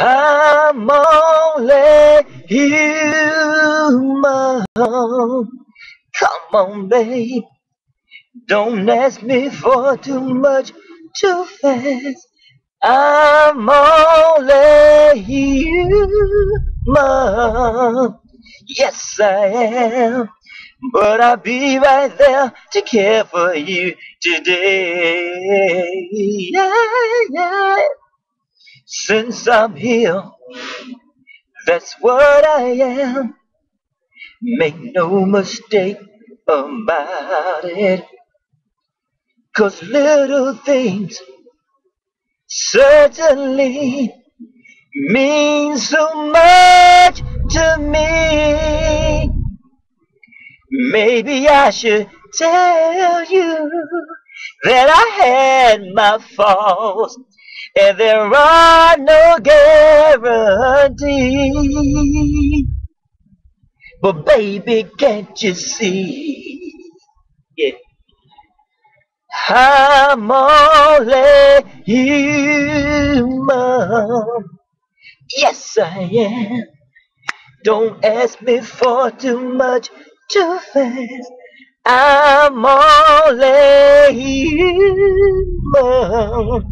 I'm only human. Come on, babe. Don't ask me for too much too fast. I'm only human. Yes, I am. But I'll be right there to care for you today. Yeah, yeah. Since I'm here, that's what I am. Make no mistake about it. 'Cause little things certainly mean so much to me. Maybe I should tell you that I had my faults and there are no guarantees. But baby, can't you see? Yeah. I'm only human. Yes, I am. Don't ask me for too much too fast. I'm only human.